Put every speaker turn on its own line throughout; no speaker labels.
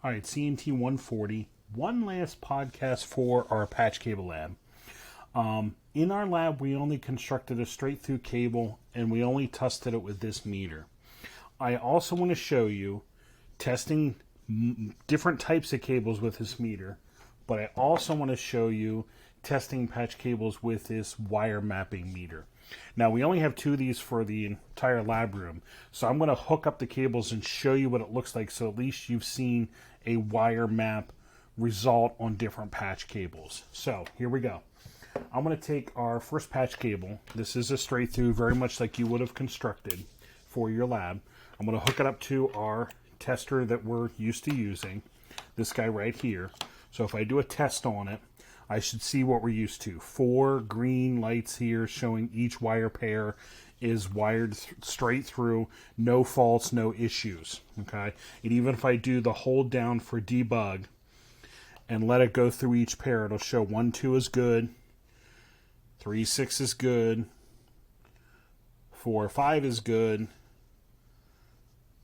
All right, CNT140. One last podcast for our patch cable lab. In our lab, we only constructed a straight through cable and we only tested it with this meter. I also want to show you testing different types of cables with this meter, but I also want to show you testing patch cables with this wire mapping meter. Now, we only have two of these for the entire lab room, so I'm going to hook up the cables and show you what it looks like, so at least you've seen a wire map result on different patch cables. So here we go. I'm going to take our first patch cable. This is a straight through, very much like you would have constructed for your lab. I'm going to hook it up to our tester that we're used to using, this guy right here. So if I do a test on it, I should see what we're used to. 4 green lights here showing each wire pair is wired straight through, no faults, no issues. Okay, and even if I do the hold down for debug and let it go through each pair, it'll show 1, 2 is good, 3, 6 is good, 4, 5 is good,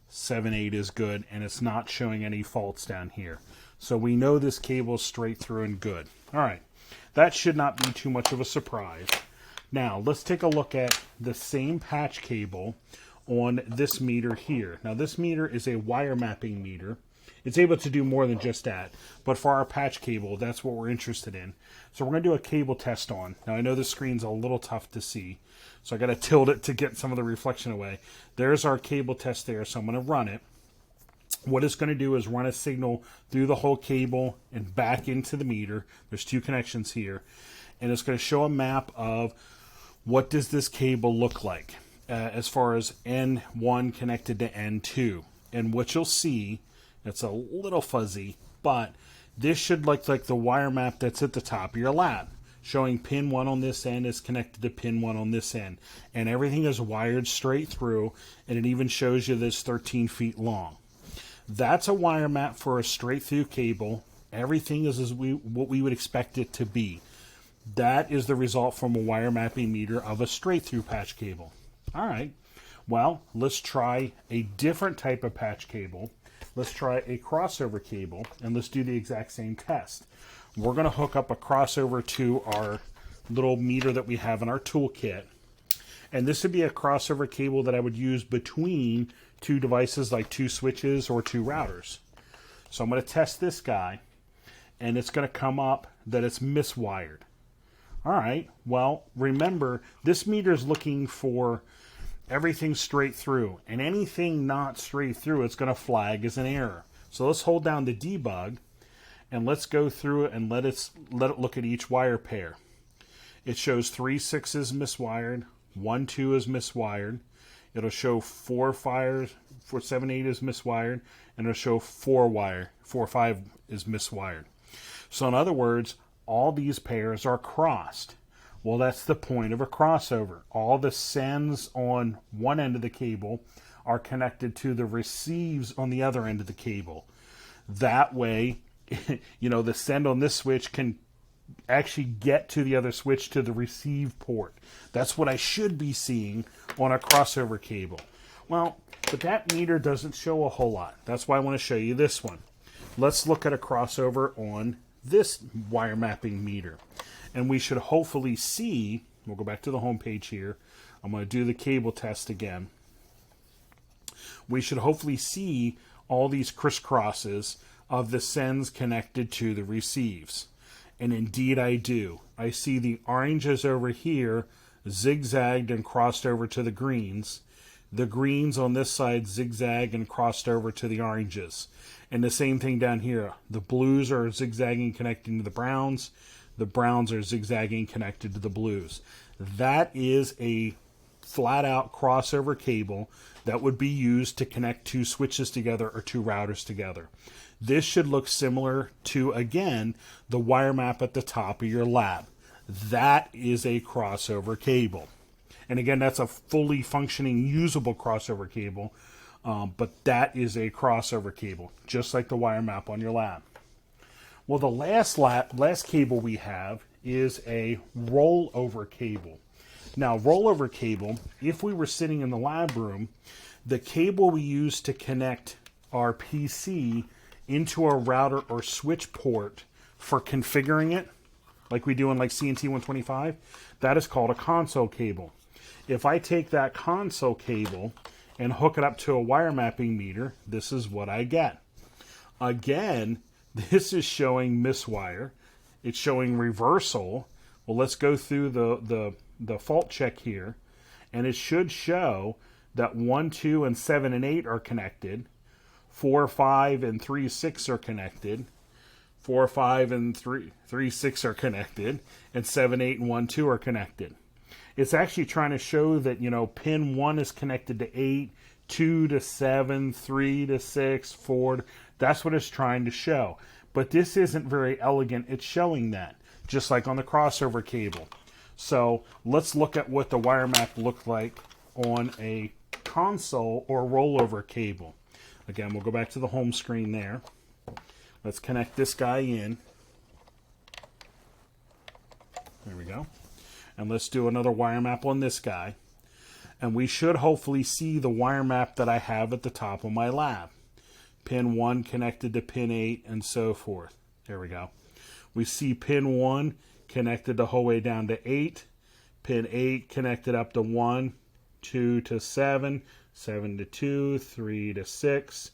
7, 8 is good, and it's not showing any faults down here. So we know this cable is straight through and good. All right, that should not be too much of a surprise. Now, let's take a look at the same patch cable on this meter here. Now, this meter is a wire mapping meter. It's able to do more than just that, but for our patch cable, that's what we're interested in. So we're going to do a cable test on. Now, I know the screen's a little tough to see, so I got to tilt it to get some of the reflection away. There's our cable test there, so I'm going to run it. What it's going to do is run a signal through the whole cable and back into the meter. There's 2 connections here, and it's going to show a map of what does this cable look like as far as N1 connected to N2. And what you'll see, it's a little fuzzy, but this should look like the wire map that's at the top of your lab, showing pin 1 on this end is connected to pin 1 on this end. And everything is wired straight through, and it even shows you this 13 feet long. That's a wire map for a straight through cable. Everything is what we would expect it to be. That is the result from a wire mapping meter of a straight through patch cable. All right, well, let's try a different type of patch cable. Let's try a crossover cable, and let's do the exact same test. We're going to hook up a crossover to our little meter that we have in our toolkit. And this would be a crossover cable that I would use between 2 devices, like 2 switches or 2 routers. So I'm going to test this guy, and it's going to come up that it's miswired. All right, well, remember, this meter is looking for everything straight through, and anything not straight through, it's going to flag as an error. So let's hold down the debug, and let's go through it and let it look at each wire pair. It shows 3, 6 is miswired, 1, 2 is miswired. It'll show 4, 5, 4, 7, 8 is miswired, and it'll show 4, 5 is miswired. So in other words, all these pairs are crossed. Well, that's the point of a crossover. All the sends on one end of the cable are connected to the receives on the other end of the cable. That way, the send on this switch can actually get to the other switch to the receive port. That's what I should be seeing on a crossover cable. Well, but that meter doesn't show a whole lot. That's why I want to show you this one. Let's look at a crossover on this wire mapping meter. And we should hopefully see, we'll go back to the home page here. I'm going to do the cable test again. We should hopefully see all these crisscrosses of the sends connected to the receives. And indeed I do. I see the oranges over here zigzagged and crossed over to the greens. The greens on this side zigzag and crossed over to the oranges. And the same thing down here. The blues are zigzagging connecting to the browns. The browns are zigzagging connected to the blues. That is a flat out crossover cable that would be used to connect 2 switches together or 2 routers together. This should look similar to, again, the wire map at the top of your lab. That is a crossover cable. And again, that's a fully functioning, usable crossover cable, but that is a crossover cable, just like the wire map on your lab. Well, the last cable we have is a rollover cable. Now, rollover cable, if we were sitting in the lab room, the cable we use to connect our PC into a router or switch port for configuring it, like we do in like CNT125, that is called a console cable. If I take that console cable and hook it up to a wire mapping meter, this is what I get. Again, this is showing miswire. It's showing reversal. Well, let's go through the fault check here, and it should show that 1, 2, and 7 and 8 are connected. 4, 5, and 3, 6 are connected. 4, 5, and 3, 6 are connected. And 7, 8, and 1, 2 are connected. It's actually trying to show that, you know, pin 1 is connected to 8, 2 to 7, 3 to 6, 4. That's what it's trying to show. But this isn't very elegant. It's showing that, just like on the crossover cable. So let's look at what the wire map looked like on a console or rollover cable. Again, we'll go back to the home screen there. Let's connect this guy in. There we go. And let's do another wire map on this guy. And we should hopefully see the wire map that I have at the top of my lab. Pin 1 connected to pin 8 and so forth. There we go. We see pin 1 connected the whole way down to 8. Pin 8 connected up to 1, 2 to 7, 7 to 2, 3 to 6,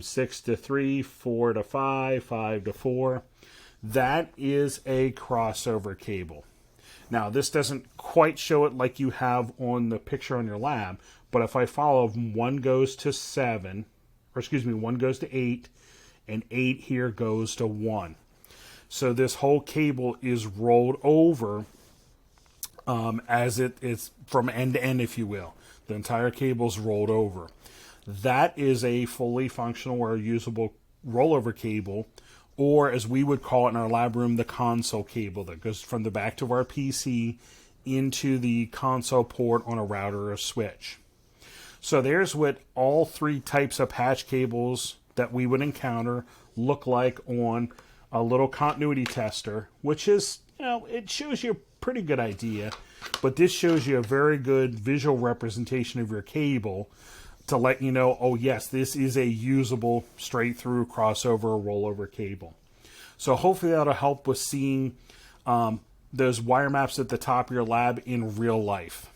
6 to 3, 4 to 5, 5 to 4. That is a crossover cable. Now, this doesn't quite show it like you have on the picture on your lab, but if I follow, 1 goes to 7, or excuse me, 1 goes to 8, and 8 here goes to 1. So this whole cable is rolled over as it is from end to end, if you will. The entire cable's rolled over. That is a fully functional or usable rollover cable, or as we would call it in our lab room, the console cable that goes from the back of our PC into the console port on a router or a switch. So there's what all 3 types of patch cables that we would encounter look like on a little continuity tester, which is, you know, it shows you a pretty good idea, but this shows you a very good visual representation of your cable to let you know, oh yes, this is a usable straight through crossover or rollover cable. So hopefully that'll help with seeing those wire maps at the top of your lab in real life.